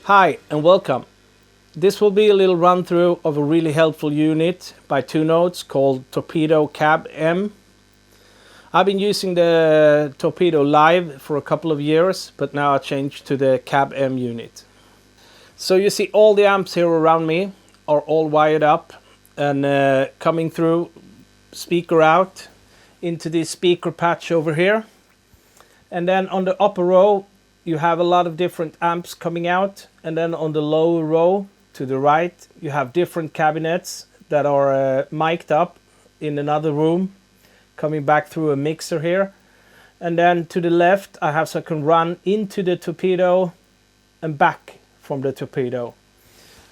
Hi and welcome. This will be a little run through of a really helpful unit by Two Notes called Torpedo C.A.B M. I've been using the Torpedo Live for a couple of years, but now I changed to the C.A.B M unit. So you see all the amps here around me are all wired up and coming through speaker out into this speaker patch over here. And then on the upper row you have a lot of different amps coming out, and then on the lower row to the right you have different cabinets that are mic'd up in another room coming back through a mixer here. And then to the left I have so I can run into the Torpedo and back from the Torpedo.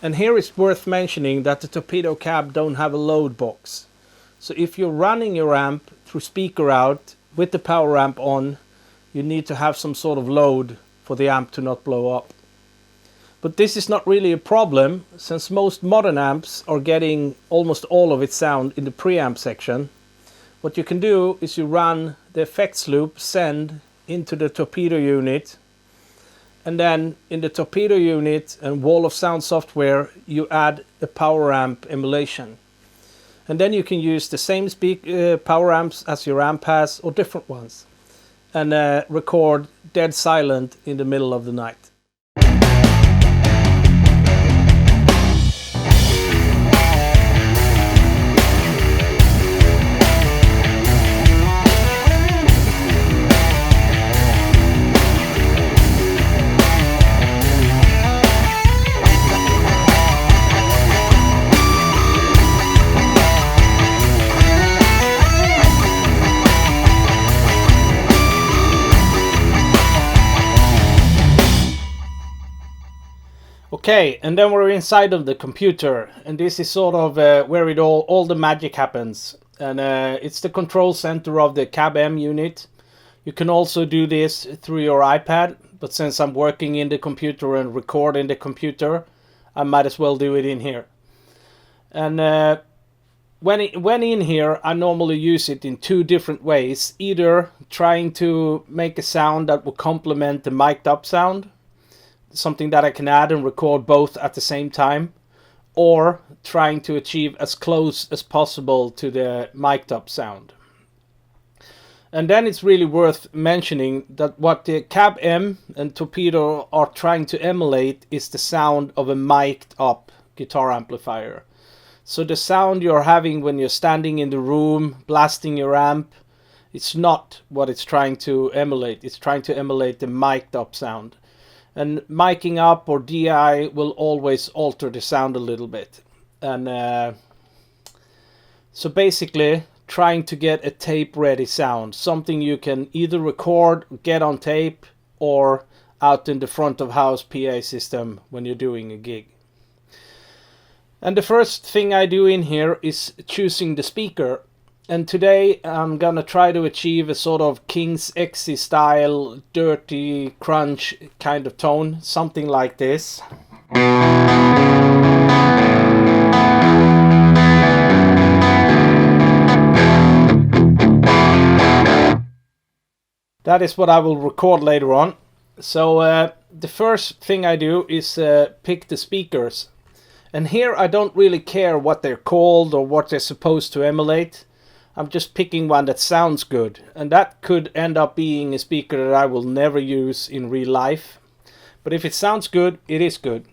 And here it's worth mentioning that the Torpedo C.A.B don't have a load box. So if you're running your amp through speaker out with the power amp on, you need to have some sort of load for the amp to not blow up. But this is not really a problem, since most modern amps are getting almost all of its sound in the preamp section. What you can do is you run the effects loop send into the Torpedo unit, and then in the Torpedo unit and wall of sound software you add a power amp emulation. And then you can use the same power amps as your amp has, or different ones, and record dead silent in the middle of the night. Okay, and then we're inside of the computer, and this is sort of where it all the magic happens. And it's the control center of the C.A.B M unit. You can also do this through your iPad, but since I'm working in the computer and record in the computer, I might as well do it in here. And when in here, I normally use it in two different ways. Either trying to make a sound that will complement the mic'd up sound, something that I can add and record both at the same time, or trying to achieve as close as possible to the mic'd up sound. And then it's really worth mentioning that what the C.A.B M and Torpedo are trying to emulate is the sound of a mic'd up guitar amplifier. So the sound you're having when you're standing in the room blasting your amp, it's not what it's trying to emulate. It's trying to emulate the mic'd up sound. And miking up or DI will always alter the sound a little bit. And so basically trying to get a tape ready sound, something you can either record, get on tape, or out in the front of house PA system when you're doing a gig. And the first thing I do in here is choosing the speaker. And today I'm gonna try to achieve a sort of King's Exy style, dirty crunch kind of tone, something like this. That is what I will record later on. So the first thing I do is pick the speakers. And here I don't really care what they're called or what they're supposed to emulate. I'm just picking one that sounds good, and that could end up being a speaker that I will never use in real life. But if it sounds good, it is good.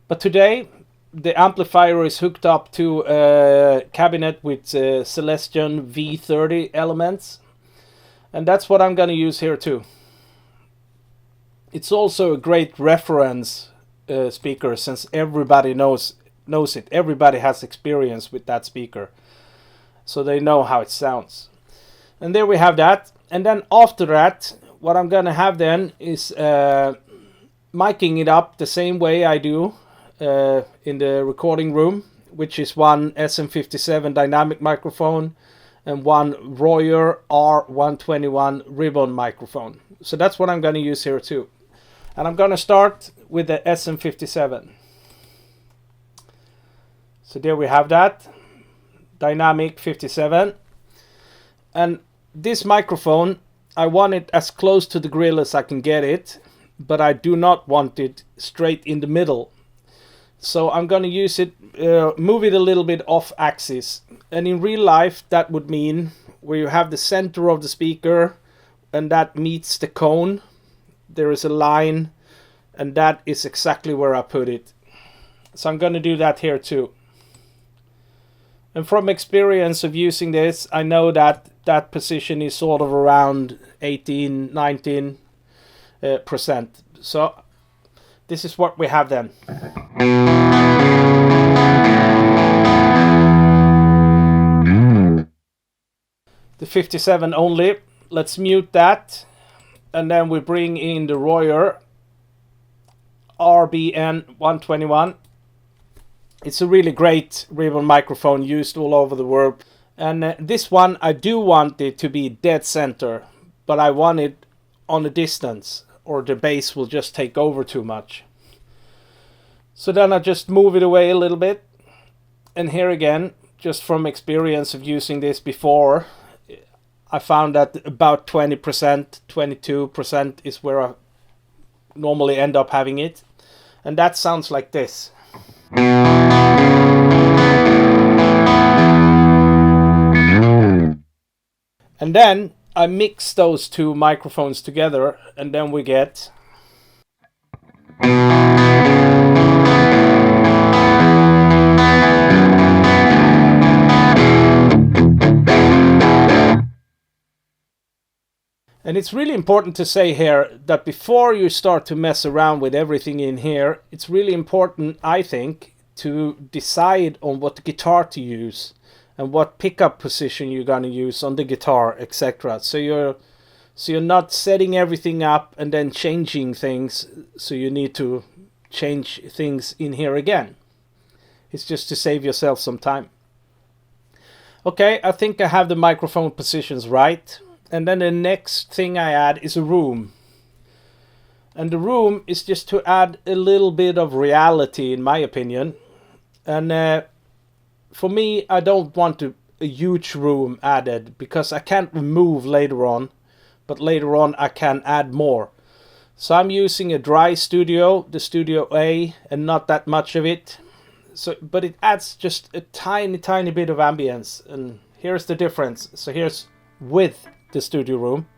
But today the amplifier is hooked up to a cabinet with Celestion V30 elements, and that's what I'm gonna use here too. It's also a great reference speaker, since everybody knows it. Everybody has experience with that speaker, so they know how it sounds. And there we have that. And then after that, what I'm gonna have then is miking it up the same way I do in the recording room, which is one SM57 dynamic microphone and one Royer R121 ribbon microphone. So that's what I'm gonna use here too. And I'm gonna start with the SM57. So there we have that. Dynamic 57, and this microphone I want it as close to the grill as I can get it, but I do not want it straight in the middle. So I'm going to use it, move it a little bit off axis. And in real life, that would mean where you have the center of the speaker and that meets the cone, there is a line, and that is exactly where I put it. So I'm going to do that here too. And from experience of using this, I know that that position is sort of around 18, 19%. So this is what we have then. The 57 only. Let's mute that. And then we bring in the Royer RBN 121. It's a really great ribbon microphone used all over the world. And this one, I do want it to be dead center, but I want it on a distance, or the bass will just take over too much. So then I just move it away a little bit. And here again, just from experience of using this before, I found that about 20%, 22% is where I normally end up having it. And that sounds like this. And then I mix those two microphones together, and then we get... And it's really important to say here that before you start to mess around with everything in here, it's really important, I think, to decide on what guitar to use and what pickup position you're going to use on the guitar, etc. So you're not setting everything up and then changing things, so you need to change things in here again. It's just to save yourself some time. Okay, I think I have the microphone positions right. And then the next thing I add is a room. And the room is just to add a little bit of reality, in my opinion. And for me, I don't want a huge room added, because I can't remove later on. But later on I can add more. So I'm using a dry studio, the Studio A, and not that much of it. But it adds just a tiny bit of ambience. And here's the difference. So here's with the studio room.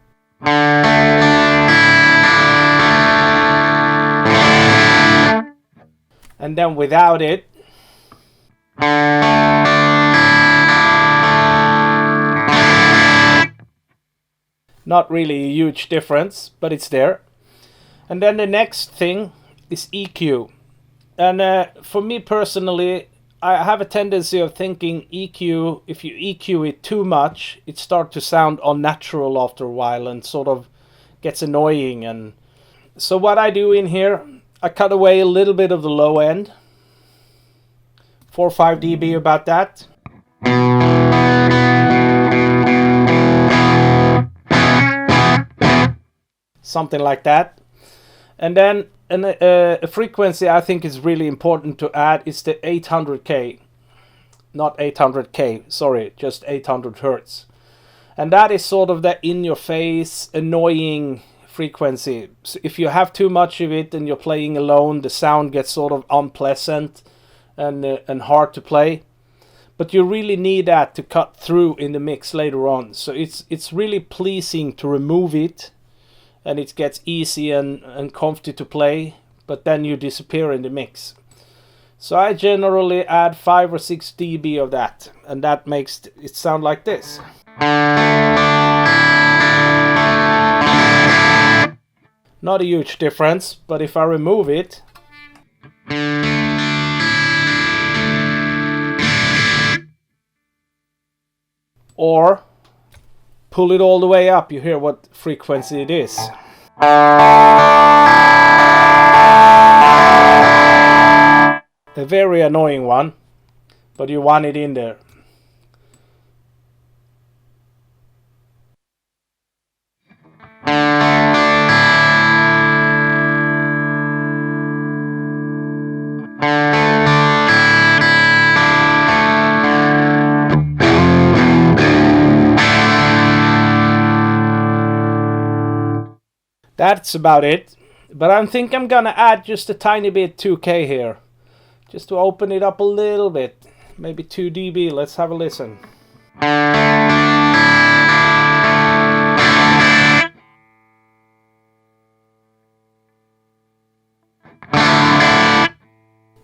And then without it. Not really a huge difference, but it's there. And then the next thing is EQ. And for me personally, I have a tendency of thinking EQ, if you EQ it too much, it starts to sound unnatural after a while and sort of gets annoying. And so what I do in here, I cut away a little bit of the low end. 4 or 5 dB, about that. Something like that. And then a frequency I think is really important to add is the 800K. Not 800K, sorry, just 800 Hertz. And that is sort of that in-your-face, annoying frequency. So if you have too much of it and you're playing alone, the sound gets sort of unpleasant and hard to play. But you really need that to cut through in the mix later on. So it's really pleasing to remove it. And it gets easy and comfy to play, but then you disappear in the mix. So I generally add 5 or 6 dB of that, and that makes it sound like this. Not a huge difference, but if I remove it, or pull it all the way up, you hear what frequency it is. A very annoying one, but you want it in there. That's about it. But I think I'm gonna add just a tiny bit 2K here, just to open it up a little bit, maybe 2 dB. Let's have a listen.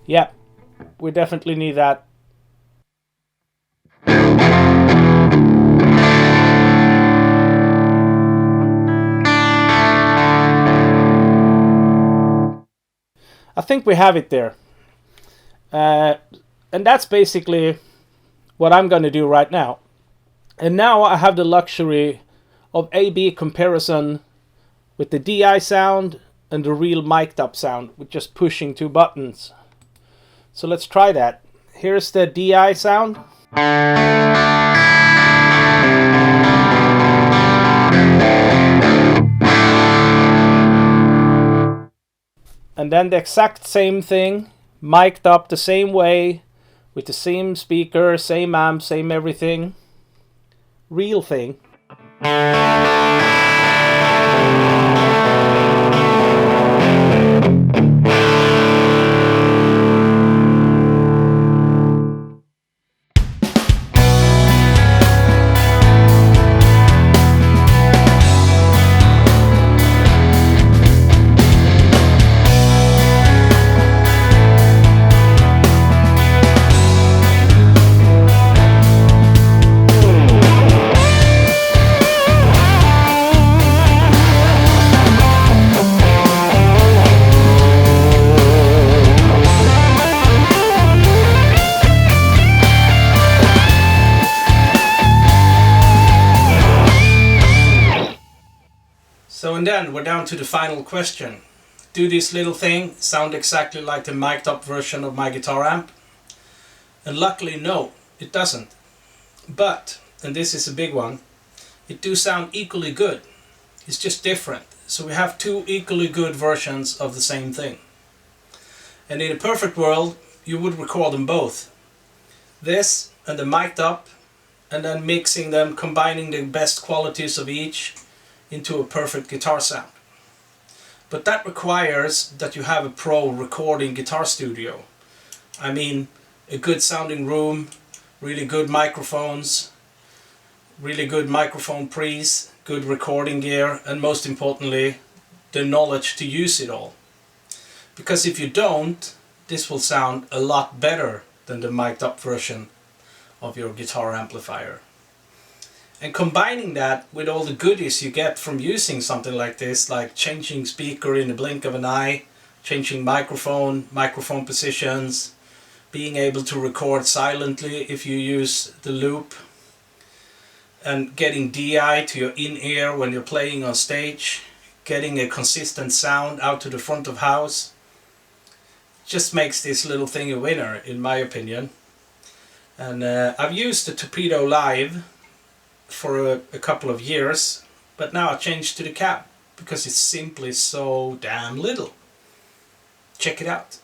Yeah, we definitely need that. I think we have it there. And that's basically what I'm going to do right now. And now I have the luxury of A-B comparison with the DI sound and the real mic'd up sound with just pushing 2 buttons. So let's try that. Here's the DI sound. And then the exact same thing, mic'd up the same way, with the same speaker, same amp, same everything. Real thing. So and then we're down to the final question. Do this little thing sound exactly like the mic'd up version of my guitar amp? And luckily no, it doesn't. But, and this is a big one, it do sound equally good. It's just different. So we have 2 equally good versions of the same thing. And in a perfect world, you would record them both. This and the mic'd up, and then mixing them, combining the best qualities of each into a perfect guitar sound. But that requires that you have a pro recording guitar studio. I mean, a good sounding room, really good microphones, really good microphone pre's, good recording gear, and most importantly, the knowledge to use it all. Because if you don't, this will sound a lot better than the mic'd up version of your guitar amplifier. And combining that with all the goodies you get from using something like this, like changing speaker in the blink of an eye, changing microphone positions, being able to record silently if you use the loop, and getting DI to your in-ear when you're playing on stage, getting a consistent sound out to the front of house, just makes this little thing a winner, in my opinion. And I've used the Torpedo live for a couple of years, but now I changed to the C.A.B because it's simply so damn little. Check it out.